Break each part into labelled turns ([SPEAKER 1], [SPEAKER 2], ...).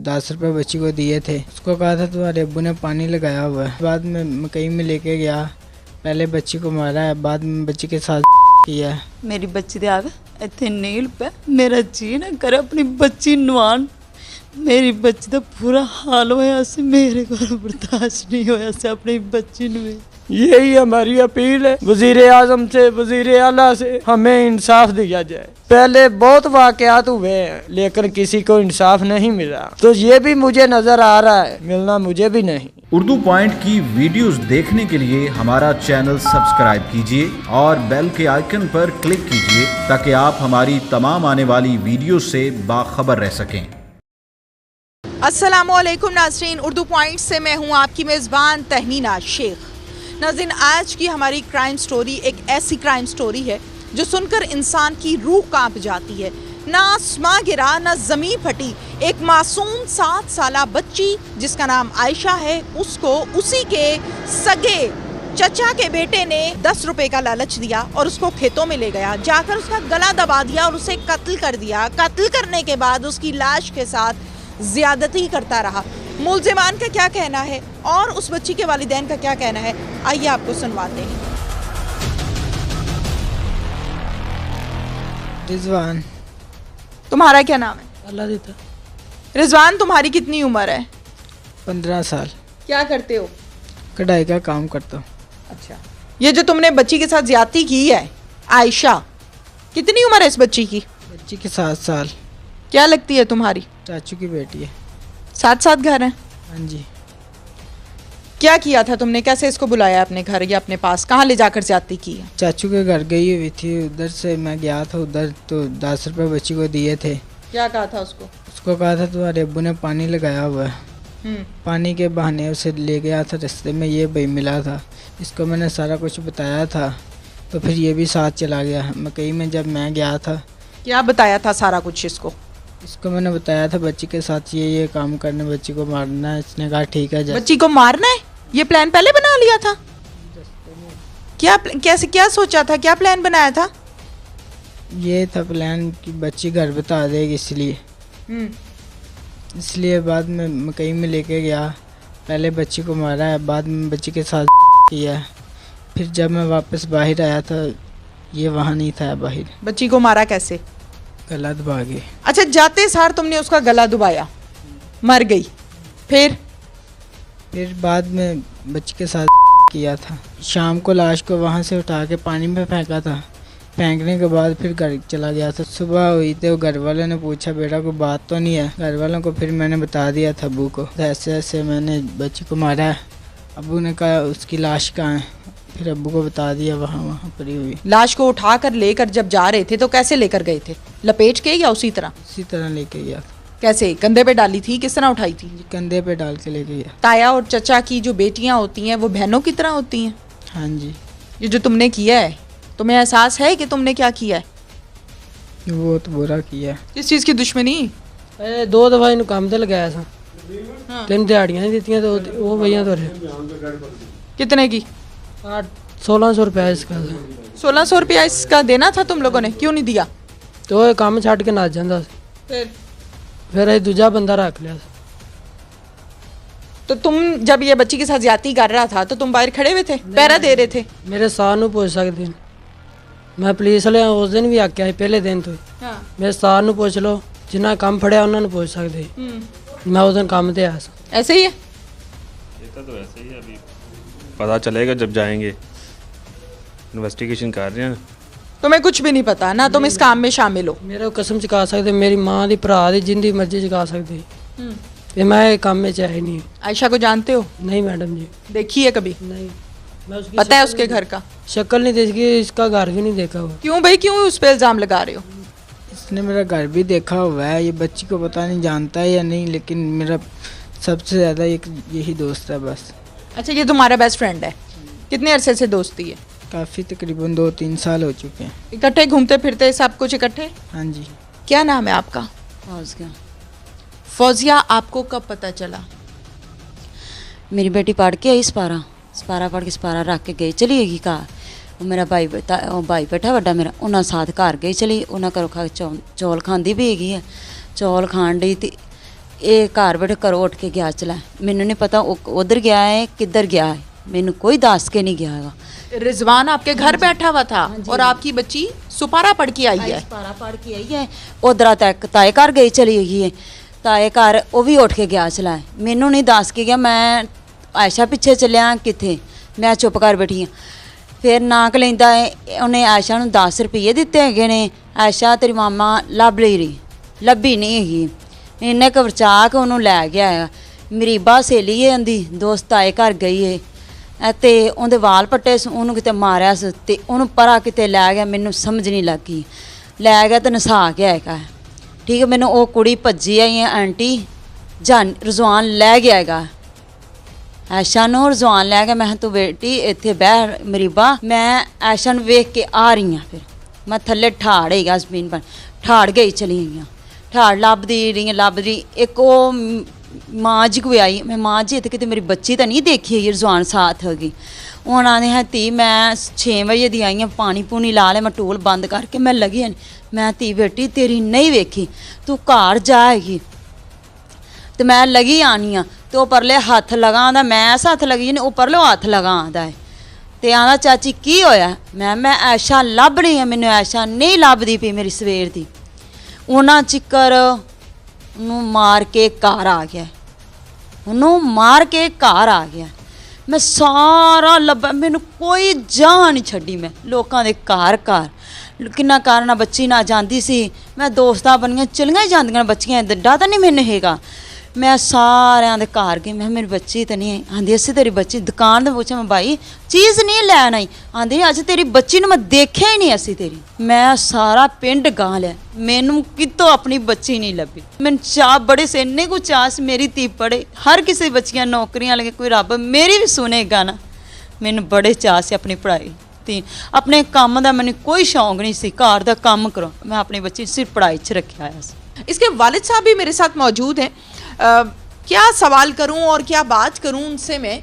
[SPEAKER 1] 10 रुपये बच्ची को दिए थे। उसको कहा था तुम्हारे अब्बू ने पानी लगाया हुआ है। बाद में मकई में लेके गया, पहले बच्ची को मारा है, बाद में बच्ची के साथ किया है।
[SPEAKER 2] मेरी बच्ची दे आवे इत्थे नील पे मेरा जी ना करे अपनी बच्ची नवान। मेरी बच्ची का पूरा हाल होया से मेरे को बर्दाश्त नहीं होया से अपनी बच्ची ने।
[SPEAKER 3] यही हमारी अपील है वजीर आजम से, वजीर आला से, हमें इंसाफ दिया जाए। पहले बहुत वाकयात हुए हैं लेकिन किसी को इंसाफ नहीं मिला, तो ये भी मुझे नजर आ रहा है मिलना मुझे भी नहीं।
[SPEAKER 4] उर्दू पॉइंट की वीडियोस देखने के लिए हमारा चैनल सब्सक्राइब कीजिए और बेल के आइकन पर क्लिक कीजिए ताकि आप हमारी तमाम आने वाली वीडियो से बाखबर रह सकें।
[SPEAKER 5] अस्सलामुअलैकुम नाज़रीन, उर्दू पॉइंट से मैं हूं आपकी मेज़बान तहनीना शेख। नाज़रीन, आज की हमारी क्राइम स्टोरी एक ऐसी क्राइम स्टोरी है जो सुनकर इंसान की रूह कांप जाती है। ना आसमां गिरा ना ज़मीन फटी। एक मासूम 7 साला बच्ची जिसका नाम आयशा है, उसको उसी के सगे चचा के बेटे ने 10 रुपए का लालच दिया और उसको खेतों में ले गया, जाकर उसका गला दबा दिया और उसे कत्ल कर दिया। कत्ल करने के बाद उसकी लाश के साथ ज्यादती करता रहा। मुल्जिमान का क्या कहना है और उस बच्ची के वालिदैन का क्या कहना है, आइए आपको सुनवाते हैं।
[SPEAKER 1] रिजवान।
[SPEAKER 5] तुम्हारा क्या नाम है?
[SPEAKER 3] अल्लाह देता।
[SPEAKER 5] रिजवान, तुम्हारी कितनी उम्र है?
[SPEAKER 1] 15 साल।
[SPEAKER 5] क्या करते हो?
[SPEAKER 1] कढ़ाई का काम करता हूँ।
[SPEAKER 5] अच्छा, ये जो तुमने बच्ची के साथ ज्यादती की है, आयशा, कितनी उम्र है इस बच्ची की?
[SPEAKER 1] बच्ची के 7 साल।
[SPEAKER 5] क्या लगती है तुम्हारी?
[SPEAKER 1] चाचू की बेटी है।
[SPEAKER 5] साथ घर हैं?
[SPEAKER 1] हाँ जी।
[SPEAKER 5] क्या किया था तुमने? कैसे इसको बुलाया अपने घर या अपने पास? कहाँ ले जाकर ज्यादती की है?
[SPEAKER 1] चाचू के घर गई हुई थी, उधर से मैं गया था उधर, तो 10 रुपये बच्ची को दिए थे।
[SPEAKER 5] क्या कहा था उसको?
[SPEAKER 1] उसको कहा था तुम्हारे अब्बू ने पानी लगाया हुआ है। पानी के बहाने उसे ले गया था, रास्ते में ये भाई मिला था, इसको मैंने सारा कुछ बताया था, तो फिर ये भी साथ चला गया। मकई में जब मैं गया था।
[SPEAKER 5] क्या बताया था सारा कुछ
[SPEAKER 1] इसको मैंने बताया था बच्ची के साथ ये काम करने, बच्ची को मारना है। इसने कहा ठीक है।
[SPEAKER 5] बच्ची को मारना है? ये प्लान पहले बना लिया था? कैसे, क्या सोचा था, क्या प्लान बनाया था?
[SPEAKER 1] ये था प्लान कि बच्ची घर बता देगी, इसलिए बाद में मकई में लेके गया, पहले बच्ची को मारा है, बाद में बच्ची के साथ किया। फिर जब मैं वापस बाहर आया था, ये वहाँ नहीं था बाहर।
[SPEAKER 5] बच्ची को मारा कैसे?
[SPEAKER 1] गला दबा के।
[SPEAKER 5] अच्छा, जाते सार तुमने उसका गला दबाया, मर गई। फिर
[SPEAKER 1] बाद में बच्ची के साथ किया था। शाम को लाश को वहाँ से उठा के पानी में फेंका था। फेंकने के बाद फिर घर चला गया था। सुबह हुई तो घर वालों ने पूछा बेटा कोई बात तो नहीं है? घर वालों को फिर मैंने बता दिया था अबू को, ऐसे ऐसे मैंने बच्ची को मारा है। अबू ने कहा उसकी लाश कहाँ है? फिर अब्बू को बता दिया, वहाँ पड़ी हुई।
[SPEAKER 5] लाश को उठा कर लेकर जब जा रहे थे तो कैसे लेकर गए थे? लपेट के या उसी तरह
[SPEAKER 1] लेके गया था।
[SPEAKER 5] कैसे? कंधे पे डाली थी? किस तरह उठाई थी?
[SPEAKER 1] कंधे पे डाल के लेके गया।
[SPEAKER 5] ताया और चचा की जो बेटियां होती हैं वो बहनों की तरह होती हैं।
[SPEAKER 1] हाँ जी।
[SPEAKER 5] ये जो तुमने किया है, तुम्हें एहसास है कि तुमने क्या किया है?
[SPEAKER 1] वो तो बुरा किया।
[SPEAKER 5] किस चीज़ की दुश्मनी?
[SPEAKER 3] 2 दफा इन काम ते लगाया था। 3 दिहाड़ियाँ दी तो वो भैया तो
[SPEAKER 5] कितने की?
[SPEAKER 3] 1600 रुपया इसका।
[SPEAKER 5] 1600 रुपया इसका देना था तुम लोगों ने, क्यों नहीं दिया?
[SPEAKER 3] तो ये काम छड़ के नस जाता। फिर ये दूजा बंदा रख लिया।
[SPEAKER 5] तो तुम जब ये बच्ची के साथ ज्यादती कर रहा था तो तुम बाहर खड़े हुए थे, पहरा दे रहे थे?
[SPEAKER 3] मेरे साथ नू पूछ सकते, मैं पुलिस वाले उस दिन भी आख्या पहले दिन तो।
[SPEAKER 5] हाँ।
[SPEAKER 3] मेरे साथ नू पूछ लो, जिन्हें काम फड़िया उन्होंने पूछ सकते। मैं उस दिन काम ते आया।
[SPEAKER 5] ऐसे ही है?
[SPEAKER 6] तो ऐसे ही अभी पता चलेगा जब जाएंगे, इन्वेस्टिगेशन कर रहे हैं।
[SPEAKER 5] तुम्हें कुछ भी नहीं पता ना, तुम इस काम में शामिल हो?
[SPEAKER 3] मेरे कसम चुका सकते, मेरी माँ दी भरा दी जिंदी मर्जी चुका सकते। ये मैं काम में चाहे नहीं।
[SPEAKER 5] आयशा को जानते हो?
[SPEAKER 3] नहीं मैडम जी।
[SPEAKER 5] देखी है कभी?
[SPEAKER 3] नहीं। मैं उसकी
[SPEAKER 5] पता है उसके घर का?
[SPEAKER 3] शक्ल नहीं देखी, इसका घर भी नहीं देखा हुआ।
[SPEAKER 5] क्यों भाई, क्यों उस पे इल्जाम लगा रहे हो?
[SPEAKER 1] इसने मेरा घर भी देखा हुआ है। ये बच्ची को पता नहीं जानता है या नहीं, लेकिन मेरा सबसे ज़्यादा यही दोस्त है बस।
[SPEAKER 5] अच्छा, ये तुम्हारा बेस्ट फ्रेंड है? कितने अरसे से दोस्ती है?
[SPEAKER 1] काफ़ी, तकरीबन 2-3 साल हो चुके हैं।
[SPEAKER 5] इकट्ठे घूमते फिरते, सब कुछ इकट्ठे?
[SPEAKER 1] हाँ जी।
[SPEAKER 5] क्या नाम है आपका?
[SPEAKER 2] फौजिया।
[SPEAKER 5] फौजिया, आपको कब पता चला?
[SPEAKER 2] मेरी बेटी पढ़ के आई सपारा पढ़ के सपारा रख के गई चली गई घर। मेरा भाई बैठा वड्डा मेरा, उन्होंने साथ घर गई चली, उन्होंने घरों खा चौल खांदी भी हैगी है। चौल खान डी तो ਇਹ ਘਰ ਬੈਠੇ ਘਰੋਂ ਉੱਠ ਕੇ ਗਿਆ ਚਲਾ, ਮੈਨੂੰ ਨਹੀਂ ਪਤਾ ਉਹ ਉਧਰ ਗਿਆ ਹੈ किधर गया है, ਮੈਨੂੰ ਕੋਈ ਦੱਸ ਕੇ नहीं गया है।
[SPEAKER 5] रिजवान आपके घर बैठा हुआ था और आपकी बच्ची सुपारा पढ़ के आई है।
[SPEAKER 2] सुपारा पढ़ के आई है, उधर तक ताए घर गई चली गई है, ताए घर वो भी उठ के गया चला, मैनू नहीं दस के गया। मैं आयशा पिछे चलिया किथे, मैं चुप कर बैठी हाँ। फिर नाक लेंदा है, उन्हें आयशा नूं 10 रुपये दिते हैगे ने, आयशा तेरी मामा लभ ली रही, लभी नहीं हैगी। इन्हें घबरा के उन्होंने लै गया है। मरीबा सहेली है उनकी, दोस्त ताए घर गई है ते उनके वाल पट्टे, उन्होंने किते मारिया ते उन्होंने परा किते लै गया, मैनू समझ नहीं लगी। लै गया तो नसा गया है, ठीक है। मैनू वो कुड़ी भज्जी आई है आंटी जान, रिजवान लै गया है ऐशा नूं, रिजवान लै गया। मैं तू बेटी इत्थे बह मरीबा, मैं ऐशा नूं वेख के आ रही हाँ। फिर मैं थल्ले ठाड़ ही गया जमीन पर, ठाड़ गई चली गई, ठाड़ लभदी रही। एक वो माँ जी कोई आई, मैं माँ जी इतने कि मेरी बच्ची तो नहीं देखी है, रिजवान साथ होगी। हूँ आने हैं धी, मैं 6 बजे दी आई हाँ, पानी पूनी ला लिया, मैं टूल बंद करके मैं लगी है। मैं धी बेटी तेरी नहीं वेखी, तू घर जाएगी। तो मैं लगी आनी हाँ, तो वो परले हथ लगा आंदा, मैं ऐसा हथ लगी नहीं, वो परले हथ लगा आंदा है। तो आंदा चाची की होया, मैं ऐशा लभ रही हाँ, मैनू ऐशा नहीं लभदी पई मेरी सवेर दी। उन्हां चिक्कर उन्होंने मार के घर आ गया, उन्होंने मार के घर आ गया। मैं सारा लभा, मैनू कोई जान नहीं छड्डी। मैं लोगों के घर घर किन्ना घर ना बच्ची ना जाती सी, मैं दोस्तां बनियां चलियां ही जांदियां बच्चियां, डा तो नहीं मैनू हैगा। मैं सारिਆਂ ਦੇ घर गई, मैं मेरी बच्ची तो नहीं आंदी, असी तेरी बच्ची दुकान पर पूछा, मैं भाई चीज़ नहीं लैन आई, आंदी अज तेरी बच्ची ने मैं देखिया ही नहीं, असी तेरी। मैं सारा पिंड गां लिया, मैनू कितों अपनी बच्ची नहीं लभी। मैनू चाह बड़े से, इन्ने को चाह से मेरी धी पढ़े, हर किसी बच्चियां नौकरियां लगे, कोई रब मेरी भी सुनेगा ना। मैनू बड़े चाह से अपनी पढ़ाई ती, अपने काम का मैनू कोई शौक नहीं सी, घर का काम करो, मैं अपनी बच्ची सिर्फ पढ़ाई च रखा है।
[SPEAKER 5] इसके वालिद साहब भी मेरे साथ मौजूद हैं। क्या सवाल करूं और क्या बात करूं उनसे मैं।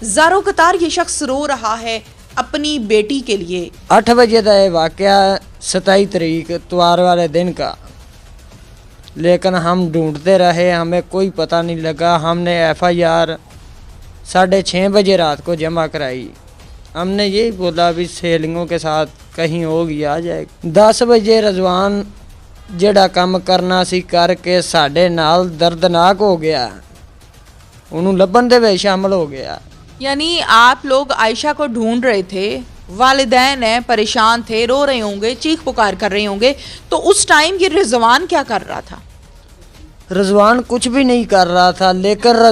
[SPEAKER 5] ज़ारो कतार ये शख्स रो रहा है अपनी बेटी के लिए।
[SPEAKER 3] 8 बजे का ये वाक़या 27 तारीख इतवार वाले दिन का, लेकिन हम ढूंढते रहे, हमें कोई पता नहीं लगा। हमने FIR 6:30 बजे रात को जमा कराई। हमने यही बोला भी सहेलियों के साथ कहीं होगी आ जाएगी। 10 बजे रिजवान ਜਿਹੜਾ ਕੰਮ ਕਰਨਾ ਸੀ ਕਰਕੇ ਸਾਡੇ ਨਾਲ दर्दनाक हो गया, ਉਹਨੂੰ ਲੱਭਣ ਦੇ ਵਿੱਚ शामिल हो गया।
[SPEAKER 5] यानी आप लोग आयशा को ढूंढ रहे थे, वालिदैन हैं, परेशान थे, रो रहे होंगे, चीख पुकार कर रहे होंगे, तो उस टाइम ये रिजवान क्या कर रहा था?
[SPEAKER 3] रिजवान कुछ भी नहीं कर रहा था, लेकिन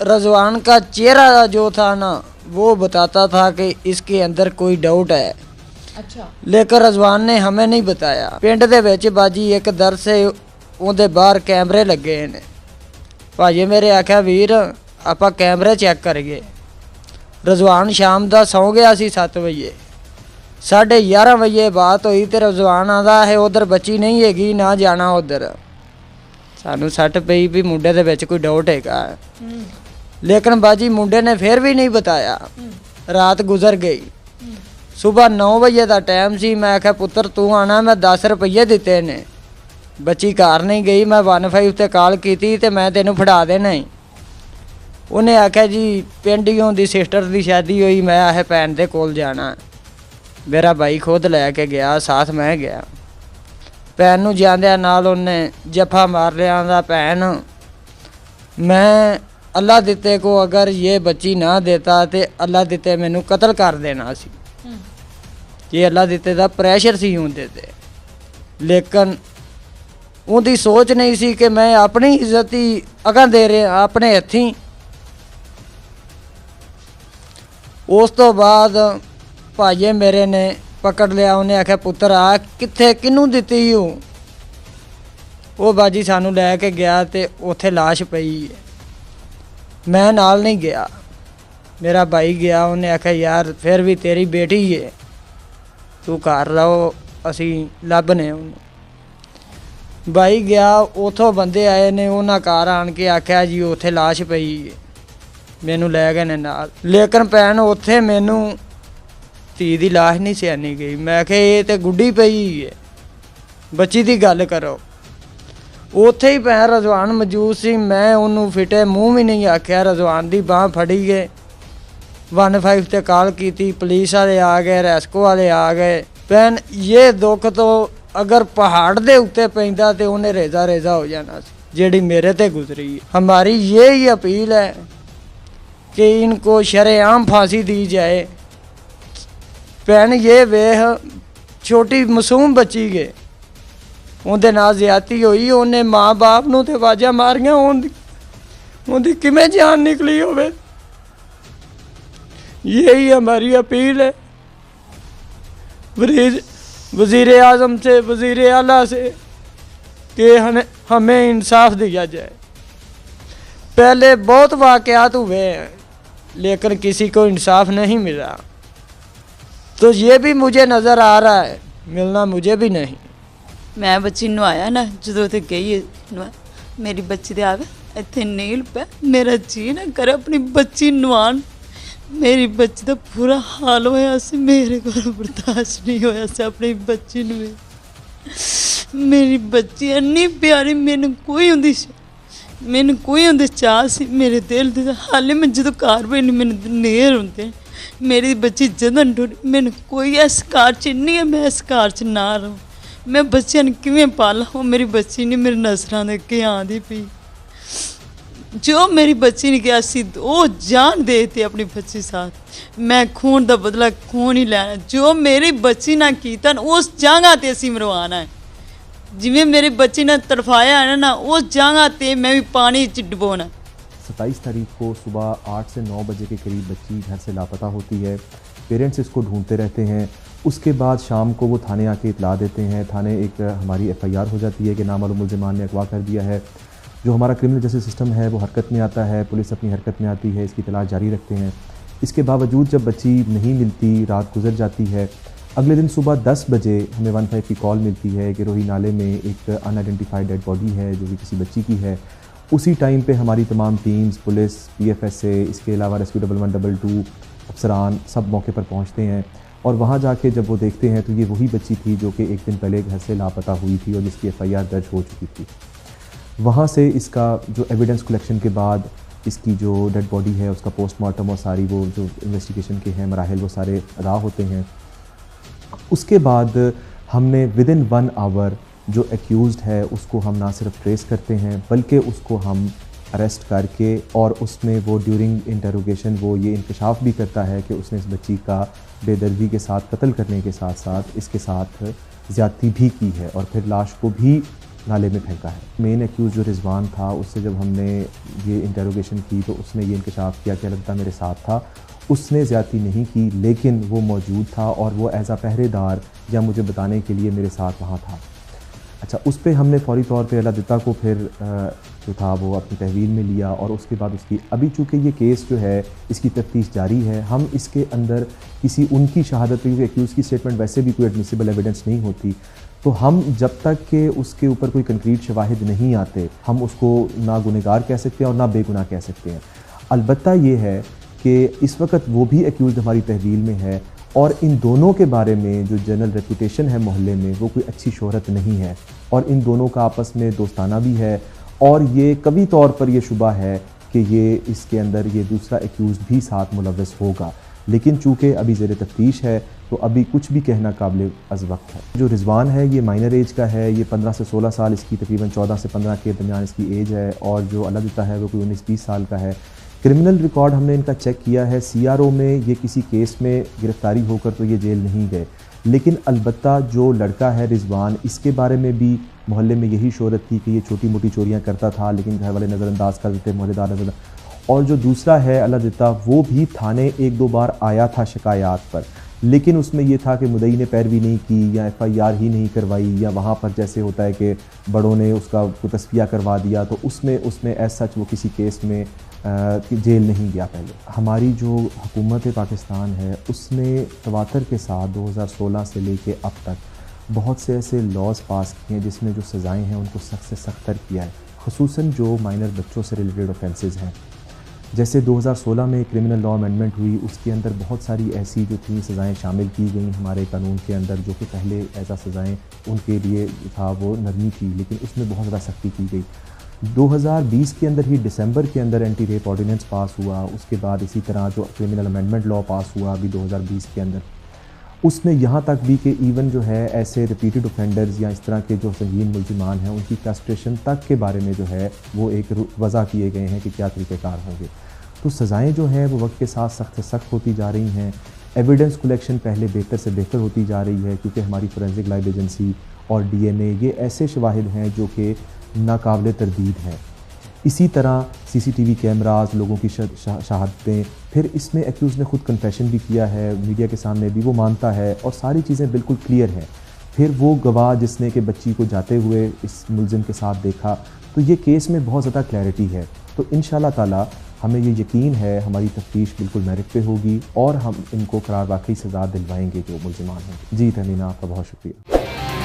[SPEAKER 3] रिजवान का चेहरा जो था ना, वो बताता था कि इसके अंदर कोई डाउट है।
[SPEAKER 5] अच्छा।
[SPEAKER 3] लेकिन रिजवान ने हमें नहीं बताया। पिंड दे विच बाजी एक दर से उहदे बाहर कैमरे लगे ने, भाजी मेरे आख्या वीर आपां कैमरे चेक करिए। रिजवान शाम दा सौ गया सी 7 बजे, 11:30 बजे बात हुई तो रिजवान आंदा है उधर बच्ची नहीं हैगी, ना जाना उधर। सानू सट पई भी मुंडे दे विच कोई डाउट हैगा, लेकिन बाजी मुंडे ने फिर भी नहीं बताया। रात गुजर गई, सुबह 9 बजे का टाइम सी। मैं आख्या पुत्र तू आना, मैं 10 रुपये दिते ने, बच्ची घर नहीं गई। मैं 15 ते कॉल की तो मैं तेनों फड़ा देना ही। उन्हें आख्या जी पिंडियों की सिस्टर की शादी हुई, मैं आह भैन के कोल जाना। मेरा भाई खुद लैके गया, साथ मैं गया। भैन नूं जांदियां नाल उन्हें जफा मार लिया, आंदा भैन मैं अल्लाह दिते को अगर ये बच्ची ना देता तो अल्लाह दिते मैनू कतल कर देना सी। ये अल्लाह दिते दा प्रैशर सी होंदे ते, लेकिन उनकी सोच नहीं सी कि मैं अपनी इज्जत ही अगां दे रहा अपने हथी। उस तो बाद भाईए मेरे ने पकड़ लिया, उन्हें आख्या पुत्र आ कित्थे किनू दिती हो। वो बाजी सानू लैके गया तो उत्थे लाश पई है, मैं नाल नहीं गया, मेरा भाई गया। उन्हें आख्या यार फिर भी तेरी बेटी है, तू घर रहो, असी लभने उन्हें। भाई गया, उथों बंदे आए ने, उन्हें घर आन के आख्या जी उत्थे लाश पई है, मैनू लै गए ने नाल। लेकिन भैन उत्थे मैनू धी दी लाश नहीं सियानी गई। मैं आख्या ये तो गुड्डी पई है, बच्ची दी गल करो। ਉੱਥੇ ਹੀ ਭੈਣ ਰਜ਼ਵਾਨ ਮੌਜੂਦ ਸੀ। ਮੈਂ ਉਹਨੂੰ ਫਿਟੇ ਮੂੰਹ ਵੀ ਨਹੀਂ ਆਖਿਆ, ਰਜ਼ਵਾਨ ਦੀ ਬਾਂਹ ਫੜੀ ਗਏ। 15 ਤੇ ਕਾਲ ਕੀਤੀ, ਪੁਲਿਸ ਵਾਲੇ ਆ ਗਏ, ਰੈਸਕੋ ਵਾਲੇ ਆ ਗਏ। ਭੈਣ ਇਹ ਦੁੱਖ ਤੋਂ अगर पहाड़ दे उत्ते पैंदा ते उन्हें रेजा रेजा हो जाना सी जेड़ी मेरे ते गुजरी है। हमारी यही अपील है कि इनको शरेआम फांसी दी जाए। भैन ये वेख छोटी मासूम बच्ची गए, उनके नाल ज्यादती हुई, उन्हें माँ बाप नूं ते आवाज़ां मारियां, उनकी किवें जान निकली होवे। यही हमारी अपील है वज़ीर आज़म से, वज़ीर आला से कि हमें इंसाफ दिया जाए। पहले बहुत वाक़यात हुए हैं लेकिन किसी को इंसाफ नहीं मिला, तो ये भी मुझे नज़र आ रहा है मिलना मुझे भी नहीं।
[SPEAKER 2] मैं बच्ची नवाया ना जो तो गई है मेरी बच्ची दे आवे इतने नील पे मेरा जी ना करे अपनी बच्ची नवान। मेरी बच्ची का पूरा हाल होया सी, मेरे को बर्दाश्त नहीं होया सी अपनी बच्ची नूं। मेरी बच्ची इन्नी प्यारी, मैनू कोई उंदे चाह सी मेरे दिल दे। हाले मैं जो घर पे नहीं मैंने नेर होंदे मेरी बच्ची जदन टुट, मैनू कोई इस घर च नहीं है मैं इस घर च ना रहूँ। मैं बच्चियां नूं किवें पाला, वो मेरी बच्ची नहीं मेरी नज़रां दे अगे आंदी पई। जो मेरी बच्ची ने किया सी वो जान देती अपनी बच्ची साथ। मैं खून का बदला खून ही लेना, जो मेरी बच्ची ना कीता उस जगह ते असीं मरवाना है। जिवें मेरी बच्ची ने तड़फाया है ना उस जगह ते मैं भी पानी च डुबोना।
[SPEAKER 7] 27 तारीख को सुबह 8 से 9 बजे के करीब बच्ची घर से लापता होती है। पेरेंट्स इसको ढूंढते रहते हैं। उसके बाद शाम को वो थाने आके इतला देते हैं। थाने एक हमारी FIR हो जाती है कि नामालूम मुल्ज़िमान ने अगवा कर दिया है। जो हमारा क्रिमिनल जस्टिस सिस्टम है वो हरकत में आता है, पुलिस अपनी हरकत में आती है, इसकी तलाश जारी रखते हैं। इसके बावजूद जब बच्ची नहीं मिलती, रात गुजर जाती है, अगले दिन सुबह 10 बजे हमें 15 की कॉल मिलती है कि रोही नाले में एक अनआइडेंटिफाइड डेड बॉडी है जो कि किसी बच्ची की है। उसी टाइम पे हमारी तमाम टीम्स, पुलिस, PFSA, इसके अलावा रेस्क्यू 1112 अफसरान सब मौके पर पहुँचते हैं। और वहाँ जाके जब वो देखते हैं तो ये वही बच्ची थी जो कि एक दिन पहले घर से लापता हुई थी और जिसकी FIR दर्ज हो चुकी थी। वहाँ से इसका जो एविडेंस कलेक्शन के बाद इसकी जो डेड बॉडी है उसका पोस्टमार्टम और सारी वो जो इन्वेस्टिगेशन के हैं मराहिल वो सारे अदा होते हैं। उसके बाद हमने विदिन 1 आवर जो एक्यूज़्ड है उसको हम ना सिर्फ ट्रेस करते हैं बल्कि उसको हम अरेस्ट करके और उसमें वो ड्यूरिंग इंटरोगेशन वो ये इंकशाफ भी करता है कि उसने इस बच्ची का बेदर्दी के साथ कत्ल करने के साथ साथ इसके साथ ज़्यादती भी की है और फिर लाश को भी नाले में फेंका है। मेन एक्यूज़ जो रिजवान था उससे जब हमने ये इंटरोगेशन की तो उसने ये इंकशाफ किया कि लगता मेरे साथ था, उसने ज़्यादती नहीं की लेकिन वो मौजूद था और वो एज़ आ पहरेदार या मुझे बताने के लिए मेरे साथ वहाँ था। अच्छा, उस पर हमने फौरी तौर पे अल्लाह को फिर जो था वो अपनी तहवील में लिया और उसके बाद उसकी अभी चूँकि ये केस जो है इसकी तफ्तीश जारी है, हम इसके अंदर किसी उनकी शहादत क्योंकि एक्यूज़ की स्टेटमेंट वैसे भी कोई एडमिसिबल एविडेंस नहीं होती, तो हम जब तक कि उसके ऊपर कोई कंक्रीट शवाहिद नहीं आते हम उसको ना गुनहगार कह सकते हैं और ना बेगुनाह कह सकते हैं। अलबत्ता ये है कि इस वक्त वो भी एक्यूज़ हमारी तहवील में है और इन दोनों के बारे में जो जनरल रेपुटेशन है मोहल्ले में वो कोई अच्छी शोहरत नहीं है और इन दोनों का आपस में दोस्ताना भी है और ये कभी तौर पर ये शुबा है कि ये इसके अंदर ये दूसरा एक्यूज़ भी साथ मुलव्वस होगा, लेकिन चूँकि अभी ज़ेर तफ्तीश है तो अभी कुछ भी कहना काबिल अज़ वक्त है। जो रिजवान है ये माइनर एज का है, ये 15 से 16 साल इसकी तकरीबन 14 से 15 के दरमियान इसकी एज है और जो अल्लाह देता है वो कोई 19-20 साल का है। क्रिमिनल रिकॉर्ड हमने इनका चेक किया है, CRO में ये किसी केस में गिरफ़्तारी होकर तो ये जेल नहीं गए, लेकिन अलबत्ता जो लड़का है रिजवान इसके बारे में भी मोहल्ले में यही शोहरत थी कि ये छोटी मोटी चोरियाँ करता था लेकिन घर वाले नज़रअंदाज कर देते, मोहल्लेदार नजर। और जो दूसरा है अल्लाह देता वो भी थाने 1-2 बार आया था शिकायत पर, लेकिन उसमें यह था कि मुदई ने पैरवी नहीं की या FIR ही नहीं करवाई या वहाँ पर जैसे होता है कि बड़ों ने उसका तस्फिया करवा दिया तो उसमें एज सच वो किसी केस में जेल नहीं गया। पहले हमारी जो हुकूमत पाकिस्तान है उसने तवातर के साथ 2016 से लेके अब तक बहुत से ऐसे लॉज़ पास किए हैं जिसमें जो सज़ाएँ हैं उनको सख्त से सख्तर किया है, ख़ुसूसन जो माइनर बच्चों से रिलेटेड ऑफेंसेस हैं। जैसे 2016 में क्रिमिनल लॉ अमेंडमेंट हुई, उसके अंदर बहुत सारी ऐसी जो थी सज़ाएँ शामिल की गई हमारे कानून के अंदर, जो कि पहले ऐसा सज़ाएँ उनके लिए था वो नरमी थी, लेकिन उसमें बहुत ज़्यादा सख्ती की गई। 2020 के अंदर ही दिसंबर के अंदर एंटी रेप ऑर्डिनेंस पास हुआ। उसके बाद इसी तरह जो क्रिमिनल अमेंडमेंट लॉ पास हुआ अभी 2020 के अंदर, उसमें यहाँ तक भी कि इवन जो है ऐसे रिपीटेड ऑफेंडर्स या इस तरह के जो संगीन मुल्ज़िमान हैं उनकी कैस्ट्रेशन तक के बारे में जो है वो एक वज़ा किए गए हैं कि क्या तरीक़ेकार होंगे। तो सज़ाएँ जो हैं वो वक्त के साथ सख्त से सख्त होती जा रही हैं। एविडेंस कलेक्शन पहले बेहतर से बेहतर होती जा रही है, क्योंकि हमारी फोरेंसिक लैब एजेंसी और DNA ये ऐसे शवाहिद हैं जो कि नाकाबिल तरदीद हैं। इसी तरह CCTV कैमरास, लोगों की शहादतें, फिर इसमें एक्यूज़ ने खुद कन्फेशन भी किया है, मीडिया के सामने भी वो मानता है और सारी चीज़ें बिल्कुल क्लियर हैं। फिर वो गवाह जिसने कि बच्ची को जाते हुए इस मुलजिम के साथ देखा, तो ये केस में बहुत ज़्यादा क्लैरिटी है। तो इंशाअल्लाह ताला हमें ये यकीन है हमारी तफ्तीश बिल्कुल मेरिट पे होगी और हम इनको करार वाकई सज़ा दिलवाएंगे जो मुलजिमान हैं। जी तहमीना, आपका बहुत शुक्रिया।